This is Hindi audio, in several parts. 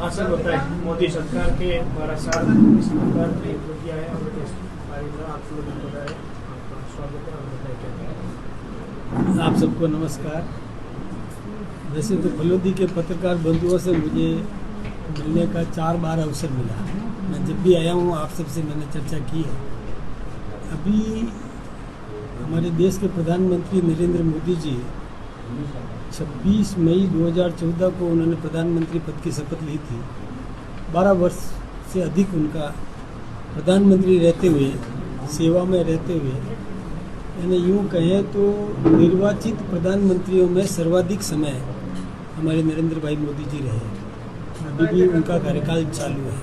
हासिल होता है मोदी सरकार के 12 साल इस प्रकार की किया है और इस बारे में आप लोगों ने बताया। आपका स्वागत है और बताइए क्या। आप सबको नमस्कार। वैसे तो फलोदी के पत्रकार बंधुओं से मुझे मिलने का 4 बार अवसर मिला। मैं जब भी आया हूँ आप सबसे मैंने चर्चा की है। अभी हमारे देश के प्रधानमंत्री नरेंद्र मोदी जी 26 मई 2014 को उन्होंने प्रधानमंत्री पद की शपथ ली थी। 12 वर्ष से अधिक उनका प्रधानमंत्री रहते हुए, सेवा में रहते हुए, यानी यूँ कहें तो निर्वाचित प्रधानमंत्रियों में सर्वाधिक समय हमारे नरेंद्र भाई मोदी जी रहे। अभी भी उनका कार्यकाल चालू है।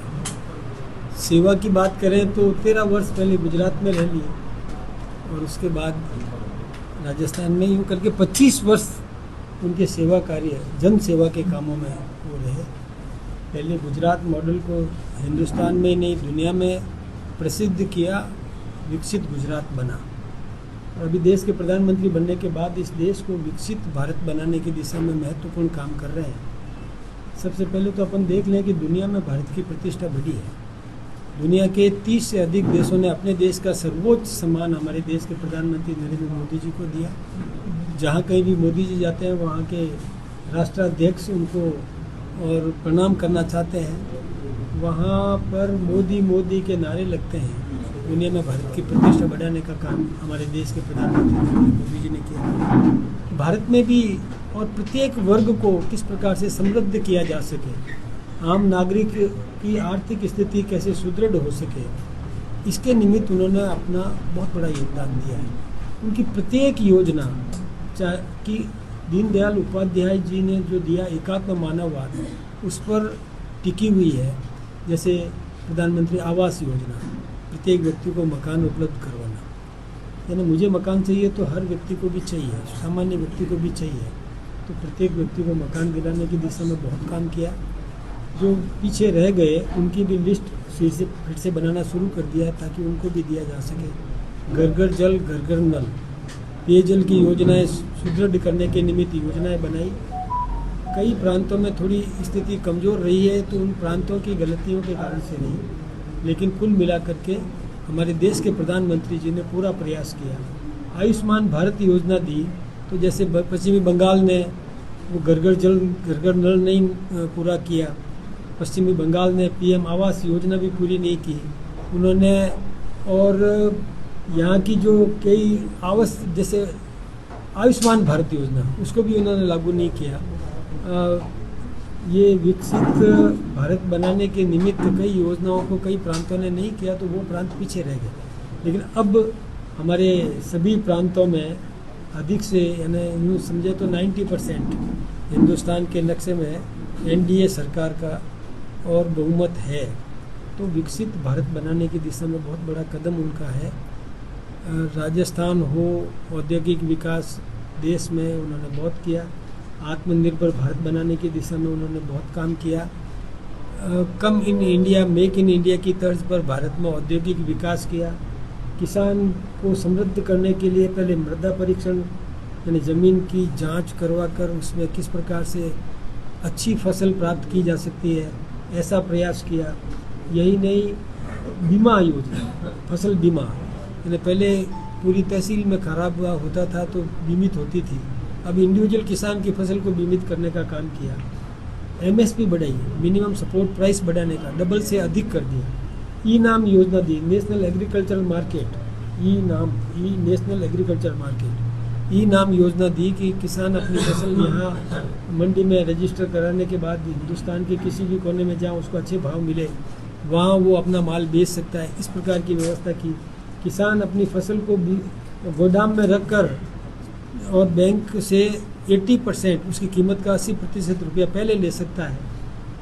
सेवा की बात करें तो 13 वर्ष पहले गुजरात में रह लिए और उसके बाद राजस्थान में, यूँ करके 25 वर्ष उनके सेवा कार्य, जन सेवा के कामों में वो रहे। पहले गुजरात मॉडल को हिंदुस्तान में नहीं दुनिया में प्रसिद्ध किया, विकसित गुजरात बना। और अभी देश के प्रधानमंत्री बनने के बाद इस देश को विकसित भारत बनाने की दिशा में महत्वपूर्ण काम कर रहे हैं। सबसे पहले तो अपन देख लें कि दुनिया में भारत की प्रतिष्ठा बढ़ी है। दुनिया के 30 से अधिक देशों ने अपने देश का सर्वोच्च सम्मान हमारे देश के प्रधानमंत्री नरेंद्र मोदी जी को दिया। जहाँ कहीं भी मोदी जी जाते हैं वहाँ के राष्ट्राध्यक्ष उनको और प्रणाम करना चाहते हैं। वहाँ पर मोदी मोदी के नारे लगते हैं। दुनिया में भारत की प्रतिष्ठा बढ़ाने का काम हमारे देश के प्रधानमंत्री मोदी जी ने किया। भारत में भी और प्रत्येक वर्ग को किस प्रकार से समृद्ध किया जा सके, आम नागरिक की आर्थिक स्थिति कैसे सुदृढ़ हो सके, इसके निमित्त उन्होंने अपना बहुत बड़ा योगदान दिया है। उनकी प्रत्येक योजना, चाहे कि दीनदयाल उपाध्याय जी ने जो दिया एकात्म मानववाद, उस पर टिकी हुई है। जैसे प्रधानमंत्री आवास योजना, प्रत्येक व्यक्ति को मकान उपलब्ध करवाना, यानी मुझे मकान चाहिए तो हर व्यक्ति को भी चाहिए, सामान्य व्यक्ति को भी चाहिए, तो प्रत्येक व्यक्ति को मकान दिलाने की दिशा में बहुत काम किया। जो पीछे रह गए उनकी भी लिस्ट फिर से बनाना शुरू कर दिया है ताकि उनको भी दिया जा सके। घर घर जल, घर घर नल, पेयजल की योजनाएं सुदृढ़ करने के निमित्त योजनाएं बनाई। कई प्रांतों में थोड़ी स्थिति कमज़ोर रही है, तो उन प्रांतों की गलतियों के कारण से नहीं, लेकिन कुल मिलाकर के हमारे देश के प्रधानमंत्री जी ने पूरा प्रयास किया। आयुष्मान भारत योजना दी, तो जैसे पश्चिमी बंगाल ने वो घर घर जल, घर घर नल नहीं पूरा किया। पश्चिमी बंगाल ने पीएम आवास योजना भी पूरी नहीं की उन्होंने। और यहाँ की जो कई जैसे आयुष्मान भारत योजना, उसको भी उन्होंने लागू नहीं किया। ये विकसित भारत बनाने के निमित्त कई योजनाओं को कई प्रांतों ने नहीं किया, तो वो प्रांत पीछे रह गए। लेकिन अब हमारे सभी प्रांतों में अधिक से, यानी यूँ समझे तो 90% हिंदुस्तान के नक्शे में एनडीए सरकार का और बहुमत है। तो विकसित भारत बनाने की दिशा में बहुत बड़ा कदम उनका है। राजस्थान हो, औद्योगिक विकास देश में उन्होंने बहुत किया। आत्मनिर्भर भारत बनाने की दिशा में उन्होंने बहुत काम किया। Come in India, make in India की तर्ज पर भारत में औद्योगिक विकास किया। किसान को समृद्ध करने के लिए पहले मृदा परीक्षण, यानी ज़मीन की जांच करवा कर उसमें किस प्रकार से अच्छी फसल प्राप्त की जा सकती है, ऐसा प्रयास किया। यही नहीं, बीमा योजना, फसल बीमा, यानी पहले पूरी तहसील में खराब हुआ होता था तो बीमित होती थी, अब इंडिविजुअल किसान की फसल को बीमित करने का काम किया। एमएसपी बढ़ाई, मिनिमम सपोर्ट प्राइस बढ़ाने का डबल से अधिक कर दिया। ई नाम योजना दी, national agricultural market, national agriculture market, e NAM योजना दी कि किसान अपनी फसल यहाँ मंडी में रजिस्टर कराने के बाद हिंदुस्तान के किसी भी कोने में जहाँ उसको अच्छे भाव मिले वहाँ वो अपना माल बेच सकता है। इस प्रकार की व्यवस्था की। किसान अपनी फसल को गोदाम में रखकर और बैंक से 80% उसकी कीमत का 80% रुपया पहले ले सकता है,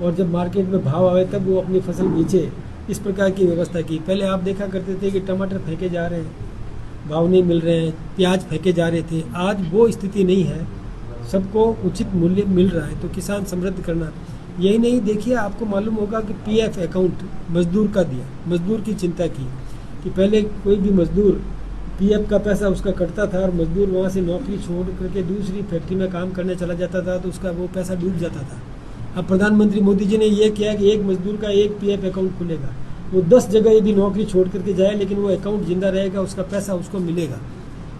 और जब मार्केट में भाव आवे तब वो अपनी फसल बेचे। इस प्रकार की व्यवस्था की। पहले आप देखा करते थे कि टमाटर फेंके जा रहे हैं, भाव नहीं मिल रहे हैं, प्याज फेंके जा रहे थे। आज वो स्थिति नहीं है, सबको उचित मूल्य मिल रहा है। तो किसान समृद्ध करना, यही नहीं, देखिए आपको मालूम होगा कि पीएफ अकाउंट मजदूर का दिया, मजदूर की चिंता की कि पहले कोई भी मजदूर पीएफ का पैसा उसका कटता था और मजदूर वहाँ से नौकरी छोड़ करके दूसरी फैक्ट्री में काम करने चला जाता था तो उसका वो पैसा डूब जाता था। अब प्रधानमंत्री मोदी जी ने यह किया कि एक मजदूर का एक पीएफ अकाउंट खुलेगा। वो 10 जगह यदि नौकरी छोड़ करके जाए लेकिन वो अकाउंट जिंदा रहेगा, उसका पैसा उसको मिलेगा।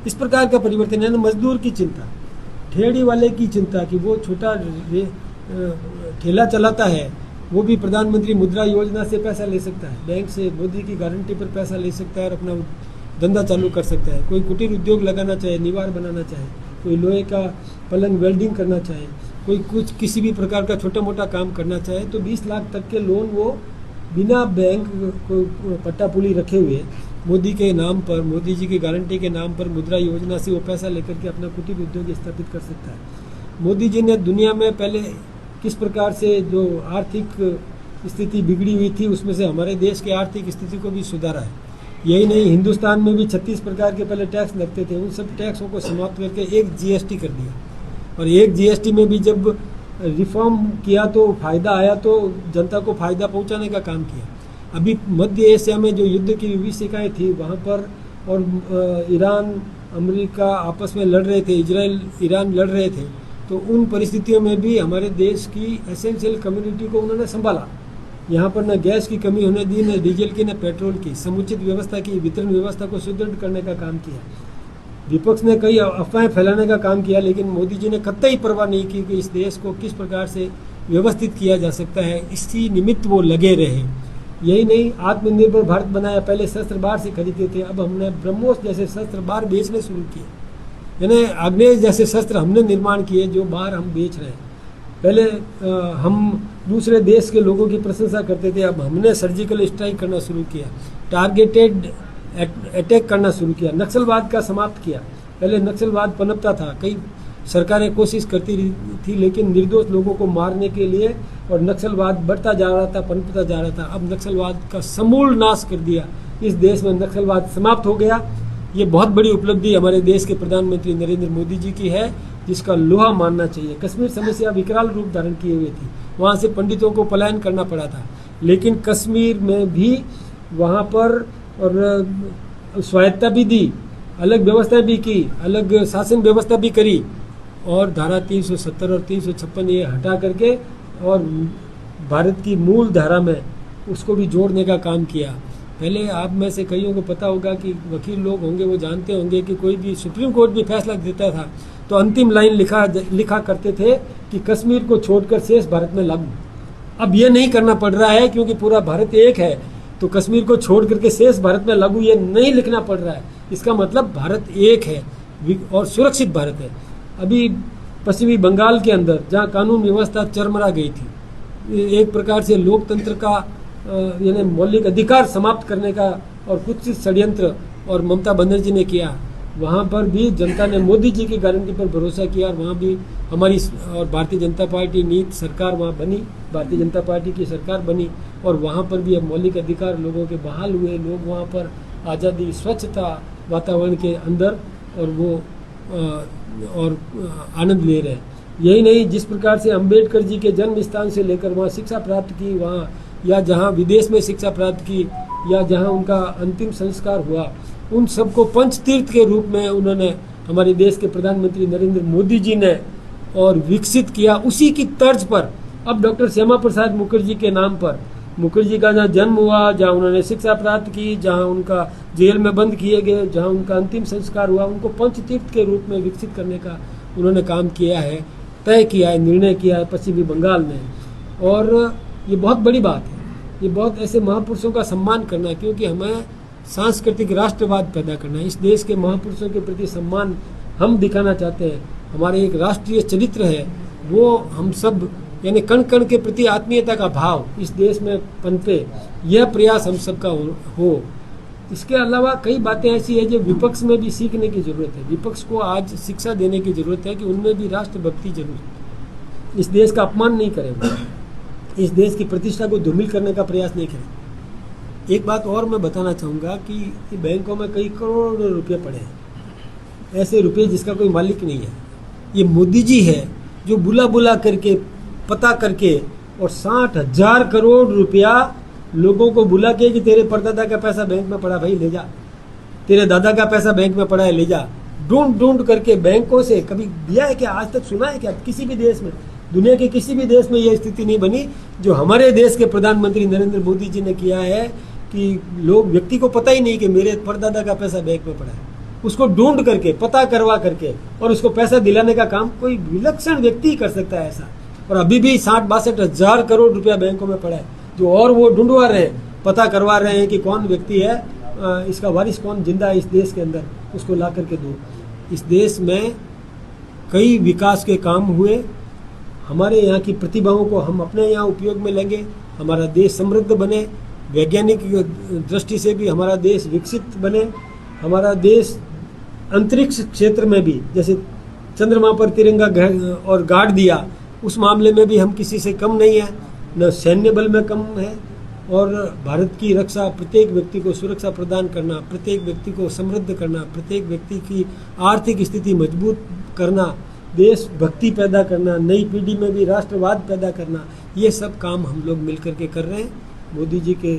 इस प्रकार का परिवर्तन है। मजदूर की चिंता, ठेड़ी वाले की चिंता कि वो छोटा ठेला चलाता है, वो भी प्रधानमंत्री मुद्रा योजना से पैसा ले सकता है, बैंक से मोदी की गारंटी पर पैसा ले सकता है और अपना धंधा चालू कर सकता है। कोई कुटीर उद्योग लगाना चाहे, निवार बनाना चाहे, कोई लोहे का पलंग वेल्डिंग करना चाहे, कोई कुछ किसी भी प्रकार का छोटा मोटा काम करना चाहे तो 20 लाख तक के लोन वो बिना बैंक को पट्टापुली रखे हुए मोदी के नाम पर, मोदी जी की गारंटी के नाम पर मुद्रा योजना से वो पैसा लेकर के अपना कुटीर उद्योग स्थापित कर सकता है। मोदी जी ने दुनिया में पहले किस प्रकार से जो आर्थिक स्थिति बिगड़ी हुई थी उसमें से हमारे देश की आर्थिक स्थिति को भी सुधारा है। यही नहीं, हिंदुस्तान में भी 36 प्रकार के पहले टैक्स लगते थे, उन सब टैक्सों को समाप्त करके एक जीएसटी कर दिया। और एक जीएसटी में भी जब रिफॉर्म किया तो फायदा आया तो जनता को फायदा पहुंचाने का काम किया। अभी मध्य एशिया में जो युद्ध की विभीषिकाएं थी वहाँ पर, और ईरान अमेरिका आपस में लड़ रहे थे, इजराइल ईरान लड़ रहे थे, तो उन परिस्थितियों में भी हमारे देश की एसेंशियल कम्युनिटी को उन्होंने संभाला। यहाँ पर न गैस की कमी होने दी, न डीजल की, न पेट्रोल की, समुचित व्यवस्था की, वितरण व्यवस्था को सुदृढ़ करने का काम किया। विपक्ष ने कई अफवाहें फैलाने का काम किया, लेकिन मोदी जी ने कतई परवाह नहीं की कि इस देश को किस प्रकार से व्यवस्थित किया जा सकता है, इसी निमित्त वो लगे रहे। यही नहीं, आत्मनिर्भर भारत बनाया। पहले शस्त्र बाहर से खरीदते थे, अब हमने ब्रह्मोस जैसे शस्त्र बाहर बेचने शुरू किए, यानी आग्नेय जैसे शस्त्र हमने निर्माण किए जो बाहर हम बेच रहे हैं। पहले हम दूसरे देश के लोगों की प्रशंसा करते थे, अब हमने सर्जिकल स्ट्राइक करना शुरू किया, टारगेटेड अटैक करना शुरू किया, नक्सलवाद का समाप्त किया। पहले नक्सलवाद पनपता था, कई सरकारें कोशिश करती थी लेकिन निर्दोष लोगों को मारने के लिए, और नक्सलवाद बढ़ता जा रहा था, पनपता जा रहा था। अब नक्सलवाद का समूल नाश कर दिया, इस देश में नक्सलवाद समाप्त हो गया। ये बहुत बड़ी उपलब्धि हमारे देश के प्रधानमंत्री नरेंद्र मोदी जी की है, जिसका लोहा मानना चाहिए। कश्मीर समस्या विकराल रूप धारण किए हुए थी, वहाँ से पंडितों को पलायन करना पड़ा था, लेकिन कश्मीर में भी वहाँ पर और स्वायत्ता भी दी, अलग व्यवस्था भी की, अलग शासन व्यवस्था भी करी, और धारा 370 और 356 ये हटा करके और भारत की मूल धारा में उसको भी जोड़ने का काम किया। पहले आप में से कईयों को पता होगा कि वकील लोग होंगे, वो जानते होंगे कि कोई भी सुप्रीम कोर्ट भी फैसला देता था तो अंतिम लाइन लिखा करते थे कि कश्मीर को छोड़कर शेष भारत में लागू। अब ये नहीं करना पड़ रहा है क्योंकि पूरा भारत एक है, तो कश्मीर को छोड़ करके शेष भारत में लागू ये नहीं लिखना पड़ रहा है। इसका मतलब भारत एक है और सुरक्षित भारत है। अभी पश्चिमी बंगाल के अंदर जहाँ कानून व्यवस्था चरमरा गई थी, एक प्रकार से लोकतंत्र का यानी मौलिक अधिकार समाप्त करने का और कुछ षड्यंत्र और ममता बनर्जी ने किया, वहाँ पर भी जनता ने मोदी जी की गारंटी पर भरोसा किया, और वहाँ भी हमारी और भारतीय जनता पार्टी नीति सरकार वहाँ बनी, भारतीय जनता पार्टी की सरकार बनी, और वहाँ पर भी अब मौलिक अधिकार लोगों के बहाल हुए। लोग वहाँ पर आज़ादी, स्वच्छता वातावरण के अंदर और वो और आनंद ले रहे हैं। यही नहीं, जिस प्रकार से अंबेडकर जी के जन्म स्थान से लेकर वहाँ शिक्षा प्राप्त की, वहाँ या जहाँ विदेश में शिक्षा प्राप्त की, या जहाँ उनका अंतिम संस्कार हुआ, उन सबको पंच तीर्थ के रूप में उन्होंने हमारे देश के प्रधानमंत्री नरेंद्र मोदी जी ने और विकसित किया। उसी की तर्ज पर अब डॉक्टर श्यामा प्रसाद मुखर्जी के नाम पर, मुखर्जी का जहाँ जन्म हुआ, जहाँ उन्होंने शिक्षा प्राप्त की, जहाँ उनका जेल में बंद किए गए, जहाँ उनका अंतिम संस्कार हुआ, उनको पंच तीर्थ के रूप में विकसित करने का उन्होंने काम किया है, तय किया है, निर्णय किया है पश्चिमी बंगाल में। और ये बहुत बड़ी बात है, ये बहुत ऐसे महापुरुषों का सम्मान करना, क्योंकि हमें सांस्कृतिक राष्ट्रवाद पैदा करना है। इस देश के महापुरुषों के प्रति सम्मान हम दिखाना चाहते हैं। हमारे एक राष्ट्रीय चरित्र है, वो हम सब यानी कण कण के प्रति आत्मीयता का भाव इस देश में पनपे, यह प्रयास हम सबका हो। इसके अलावा कई बातें ऐसी है जो विपक्ष में भी सीखने की जरूरत है। विपक्ष को आज शिक्षा देने की जरूरत है कि उनमें भी राष्ट्रभक्ति जरूर है। इस देश का अपमान नहीं करें, इस देश की प्रतिष्ठा को धूमिल करने का प्रयास नहीं करें। एक बात और मैं बताना चाहूँगा कि बैंकों में कई करोड़ रुपए पड़े हैं, ऐसे रुपए जिसका कोई मालिक नहीं है। ये मोदी जी है जो बुला बुला करके, पता करके और 60,000 करोड़ रुपया लोगों को बुला के कि तेरे परदादा का पैसा बैंक में पड़ा, भाई ले जा, तेरे दादा का पैसा बैंक में पड़ा है, ले जा, ढूंढ ढूंढ करके बैंकों से। कभी दिया है क्या? आज तक सुना है क्या किसी भी देश में दुनिया के किसी भी देश में यह स्थिति नहीं बनी जो हमारे देश के प्रधानमंत्री नरेंद्र मोदी जी ने किया है कि लोग व्यक्ति को पता ही नहीं कि मेरे परदादा का पैसा बैंक में पड़ा है, उसको ढूंढ करके पता करवा करके और उसको पैसा दिलाने का काम कोई विलक्षण व्यक्ति ही कर सकता है ऐसा। और अभी भी 60-62 हजार करोड़ रुपया बैंकों में पड़ा है जो और वो ढूंढवा रहे हैं, पता करवा रहे हैं कि कौन व्यक्ति है, इसका वारिस कौन जिंदा है इस देश के अंदर, उसको ला करके दो। इस देश में कई विकास के काम हुए, हमारे यहाँ की प्रतिभाओं को हम अपने यहाँ उपयोग में लेंगे, हमारा देश समृद्ध बने, वैज्ञानिक दृष्टि से भी हमारा देश विकसित बने, हमारा देश अंतरिक्ष क्षेत्र में भी जैसे चंद्रमा पर तिरंगा और गाड़ दिया, उस मामले में भी हम किसी से कम नहीं है, न सैन्य बल में कम है। और भारत की रक्षा, प्रत्येक व्यक्ति को सुरक्षा प्रदान करना, प्रत्येक व्यक्ति को समृद्ध करना, प्रत्येक व्यक्ति की आर्थिक स्थिति मजबूत करना, देश भक्ति पैदा करना, नई पीढ़ी में भी राष्ट्रवाद पैदा करना, ये सब काम हम लोग मिलकर के कर रहे हैं। मोदी जी के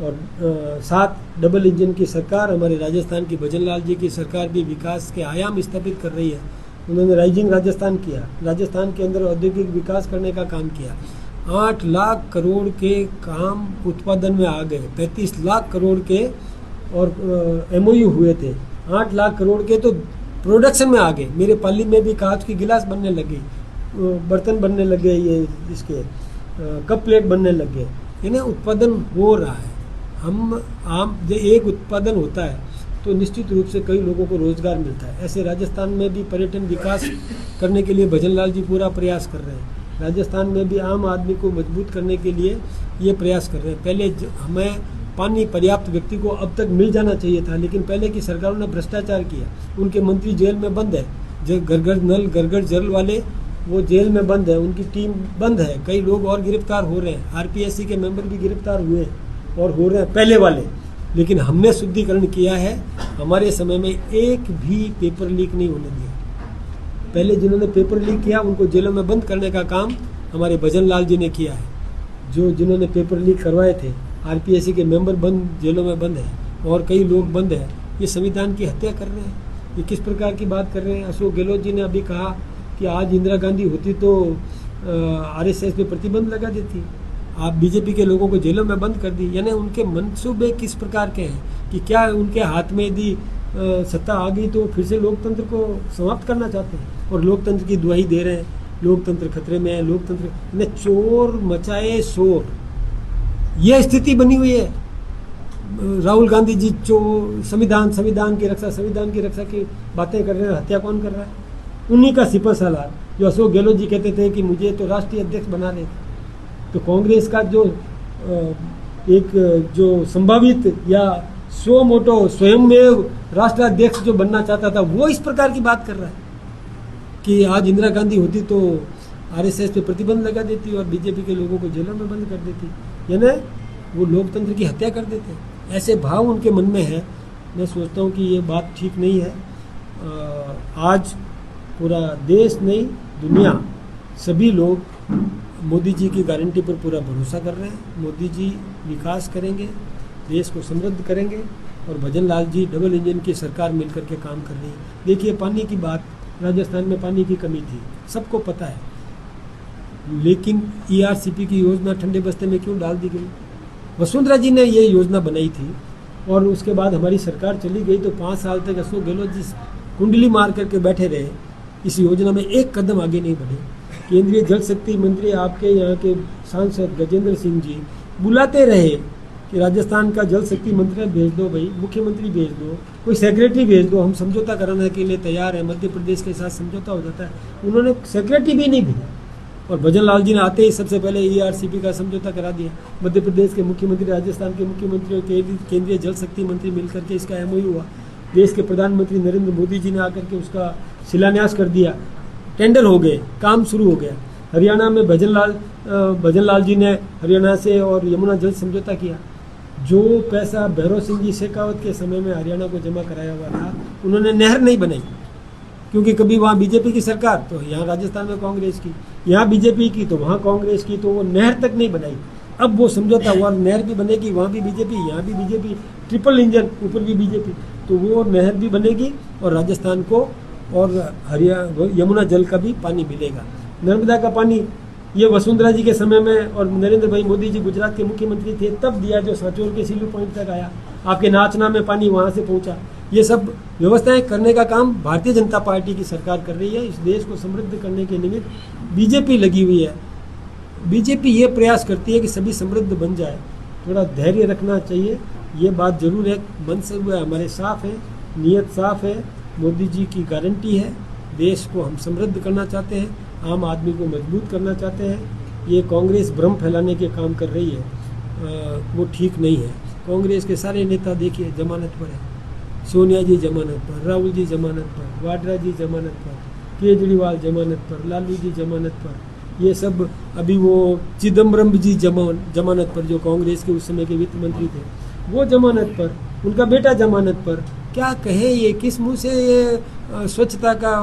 और साथ डबल इंजन की सरकार, हमारे राजस्थान की भजन लाल जी की सरकार भी विकास के आयाम स्थापित कर रही है। उन्होंने राइजिंग राजस्थान किया, राजस्थान के अंदर औद्योगिक विकास करने का काम किया। 8 लाख करोड़ के काम उत्पादन में आ गए, 35 लाख करोड़ के और MOU हुए थे, 8 लाख करोड़ के तो प्रोडक्शन में आ गए। मेरे पाली में भी कांच की गिलास बनने लगी, बर्तन बनने लगे, ये इसके कप प्लेट बनने लगे, यानी उत्पादन हो रहा है। हम आम जो एक उत्पादन होता है तो निश्चित रूप से कई लोगों को रोजगार मिलता है। ऐसे राजस्थान में भी पर्यटन विकास करने के लिए भजन लाल जी पूरा प्रयास कर रहे हैं। राजस्थान में भी आम आदमी को मजबूत करने के लिए ये प्रयास कर रहे हैं। पहले हमें पानी पर्याप्त व्यक्ति को अब तक मिल जाना चाहिए था, लेकिन पहले की सरकारों ने भ्रष्टाचार किया, उनके मंत्री जेल में बंद है, जो घर नल घर जल वाले वो जेल में बंद है, उनकी टीम बंद है, कई लोग और गिरफ्तार हो रहे हैं, RPSC के मेंबर भी गिरफ्तार हुए और हो रहे हैं पहले वाले। लेकिन हमने शुद्धिकरण किया है, हमारे समय में एक भी पेपर लीक नहीं होने दिया। पहले जिन्होंने पेपर लीक किया उनको जेलों में बंद करने का काम हमारे भजन लाल जी ने किया है। जिन्होंने पेपर लीक करवाए थे, RPSC के मेंबर बंद, जेलों में बंद है और कई लोग बंद है। ये संविधान की हत्या कर रहे हैं। ये किस प्रकार की बात कर रहे हैं? अशोक गहलोत जी ने अभी कहा कि आज इंदिरा गांधी होती तो RSS पे प्रतिबंध लगा देती, आप बीजेपी के लोगों को जेलों में बंद कर दी। यानी उनके मंसूबे किस प्रकार के हैं कि क्या उनके हाथ में यदि सत्ता आ गई तो फिर से लोकतंत्र को समाप्त करना चाहते हैं और लोकतंत्र की दुहाई दे रहे हैं। लोकतंत्र खतरे में है, लोकतंत्र ने चोर मचाए शोर, यह स्थिति बनी हुई है। राहुल गांधी जी संविधान की रक्षा की बातें कर रहे हैं, हत्या कौन कर रहा है? उन्हीं का सिपह सालार जो अशोक गहलोत जी कहते थे कि मुझे तो राष्ट्रीय अध्यक्ष बना रहे थे। तो कांग्रेस का जो संभावित या स्वयं में राष्ट्राध्यक्ष जो बनना चाहता था, वो इस प्रकार की बात कर रहा है कि आज इंदिरा गांधी होती तो RSS पे प्रतिबंध लगा देती और बीजेपी के लोगों को जेलों में बंद कर देती, यानी वो लोकतंत्र की हत्या कर देते। ऐसे भाव उनके मन में है। मैं सोचता हूँ कि ये बात ठीक नहीं है। आज पूरा देश नहीं, दुनिया, सभी लोग मोदी जी की गारंटी पर पूरा भरोसा कर रहे हैं। मोदी जी विकास करेंगे, देश को समृद्ध करेंगे और भजन लाल जी डबल इंजन की सरकार मिलकर के काम कर रही है। देखिए, पानी की बात, राजस्थान में पानी की कमी थी, सबको पता है, लेकिन ERCP की योजना ठंडे बस्ते में क्यों डाल दी गई? वसुंधरा जी ने ये योजना बनाई थी और उसके बाद हमारी सरकार चली गई तो 5 साल तक अशोक गहलोत जी कुंडली मार करके बैठे रहे, इस योजना में एक कदम आगे नहीं बढ़े। केंद्रीय जल शक्ति मंत्री आपके यहाँ के सांसद गजेंद्र सिंह जी बुलाते रहे कि राजस्थान का जल शक्ति मंत्री भेज दो भाई, मुख्यमंत्री भेज दो, कोई सेक्रेटरी भेज दो, हम समझौता कराने के लिए तैयार है, मध्य प्रदेश के साथ समझौता हो जाता है। उन्होंने सेक्रेटरी भी नहीं भेजा और भजन लाल जी ने आते ही सबसे पहले ERCP का समझौता करा दिया। मध्य प्रदेश के मुख्यमंत्री, राजस्थान के मुख्यमंत्री और केंद्रीय जल शक्ति मंत्री मिलकर के इसका MOU हुआ। देश के प्रधानमंत्री नरेंद्र मोदी जी ने आकर के उसका शिलान्यास कर दिया, टेंडर हो गए, काम शुरू हो गया। हरियाणा में भजन लाल जी ने हरियाणा से और यमुना जल समझौता किया। जो पैसा भैरव सिंह जी शेखावत के समय में हरियाणा को जमा कराया हुआ था, उन्होंने नहर नहीं बनाई, क्योंकि कभी वहाँ बीजेपी की सरकार तो यहाँ राजस्थान में कांग्रेस की, यहाँ बीजेपी की तो वहाँ कांग्रेस की, तो वो नहर तक नहीं बनाई। अब वो समझौता हुआ, नहर भी बनेगी, वहाँ भी बीजेपी, यहाँ भी बीजेपी, ट्रिपल इंजन, ऊपर भी बीजेपी, तो वो नहर भी बनेगी और राजस्थान को और यमुना जल का भी पानी मिलेगा। नर्मदा का पानी ये वसुंधरा जी के समय में और नरेंद्र भाई मोदी जी गुजरात के मुख्यमंत्री थे तब दिया, जो सांचौर के सिल्लू पॉइंट तक आया, आपके नाचना में पानी वहां से पहुंचा। ये सब व्यवस्थाएं करने का काम भारतीय जनता पार्टी की सरकार कर रही है। इस देश को समृद्ध करने के निमित्त बीजेपी लगी हुई है। बीजेपी ये प्रयास करती है कि सभी समृद्ध बन जाए, थोड़ा धैर्य रखना चाहिए। ये बात जरूर है, मंसूबे हमारे साफ है, नीयत साफ है, मोदी जी की गारंटी है, देश को हम समृद्ध करना चाहते हैं, आम आदमी को मजबूत करना चाहते हैं। ये कांग्रेस भ्रम फैलाने के काम कर रही है, वो ठीक नहीं है। कांग्रेस के सारे नेता देखिए जमानत पर है, सोनिया जी जमानत पर, राहुल जी जमानत पर, वाड्रा जी जमानत पर, केजरीवाल जमानत पर, लालू जी जमानत पर, ये सब अभी वो चिदम्बरम जी जमानत पर, जो कांग्रेस के उस समय के वित्त मंत्री थे, वो जमानत पर, उनका बेटा जमानत पर। क्या कहे ये, किस मुंह से ये स्वच्छता का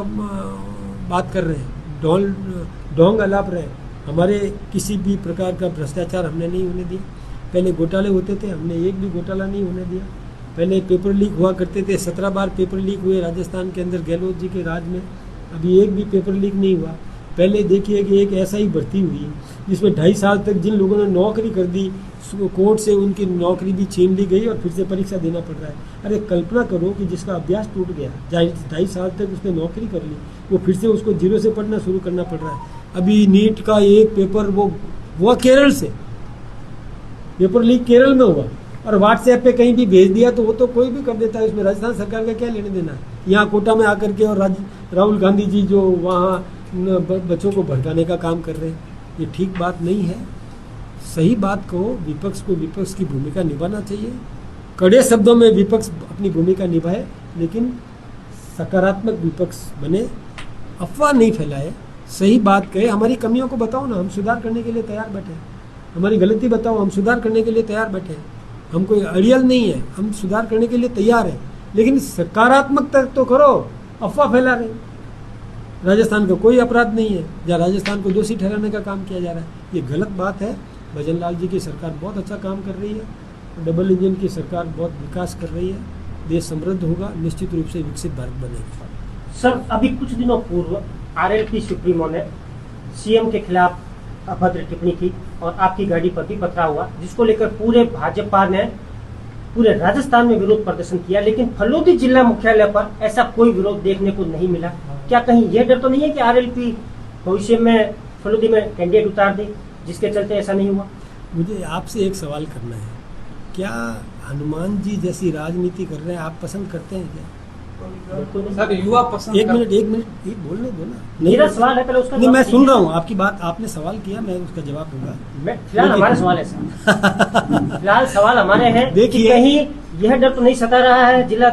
बात कर रहे हैं, ढोंग अलाप रहे हैं। हमारे किसी भी प्रकार का भ्रष्टाचार हमने नहीं होने दिया। पहले घोटाले होते थे, हमने एक भी घोटाला नहीं होने दिया। पहले पेपर लीक हुआ करते थे, 17 बार पेपर लीक हुए राजस्थान के अंदर गहलोत जी के राज में, अभी एक भी पेपर लीक नहीं हुआ। पहले देखिए कि एक ऐसा ही भर्ती हुई जिसमें 2.5 साल तक जिन लोगों ने नौकरी कर दी, कोर्ट से उनकी नौकरी भी छीन ली गई और फिर से परीक्षा देना पड़ रहा है। अरे कल्पना करो कि जिसका अभ्यास टूट गया, 2.5 साल तक उसने नौकरी कर ली, वो फिर से उसको जीरो से पढ़ना शुरू करना पड़ रहा है। अभी नीट का एक पेपर वो केरल से पेपर लीक केरल में हुआ और व्हाट्सएप पे कहीं भी भेज दिया तो वो तो कोई भी कर देता है, उसमें राजस्थान सरकार का क्या लेने देना है। यहाँ कोटा में आकर के और राहुल गांधी जी जो वहाँ बच्चों को भड़काने का काम कर रहे हैं, ये ठीक बात नहीं है। सही बात को विपक्ष की भूमिका निभाना चाहिए। कड़े शब्दों में विपक्ष अपनी भूमिका निभाए, लेकिन सकारात्मक विपक्ष बने, अफवाह नहीं फैलाए, सही बात कहे। हमारी कमियों को बताओ ना, हम सुधार करने के लिए तैयार बैठे हैं। हमारी गलती बताओ, हम सुधार करने के लिए तैयार बैठे हैं। हम कोई अड़ियल नहीं है, हम सुधार करने के लिए तैयार हैं, लेकिन सकारात्मक तक तो करो। अफवाह फैला रहे हैं। राजस्थान का कोई अपराध नहीं है जहाँ राजस्थान को दोषी ठहराने का काम किया जा रहा है, ये गलत बात है। भजन लाल जी की सरकार बहुत अच्छा काम कर रही है, डबल इंजन की सरकार बहुत विकास कर रही है, देश समृद्ध होगा, निश्चित रूप से विकसित भारत बनेगा। सर, अभी कुछ दिनों पूर्व आरएलपी सुप्रीमो ने सीएम के खिलाफ अभद्र टिप्पणी की और आपकी गाड़ी पर भी पथराव हुआ, जिसको लेकर पूरे भाजपा ने पूरे राजस्थान में विरोध प्रदर्शन किया, लेकिन फलोदी जिला मुख्यालय पर ऐसा कोई विरोध देखने को नहीं मिला। क्या कहीं यह डर तो नहीं है कि आरएलपी भविष्य में फलोदी में कैंडिडेट उतार दे, जिसके चलते ऐसा नहीं हुआ? मुझे आपसे एक सवाल करना है, क्या हनुमान जी जैसी राजनीति कर रहे हैं आप पसंद करते हैं क्या? सर, युवा पसंद एक मिनट ये बोलने दो ना। मेरा सवाल है, पहले उसका नहीं, जवाब मैं सुन दीजिए। रहा हूँ आपकी बात, आपने सवाल किया, मैं उसका जवाब दूंगा। फिलहाल हमारे सवाल है सर, फिलहाल सवाल हमारे हैं कि देखिए, कहीं यह डर तो नहीं सता रहा है जिला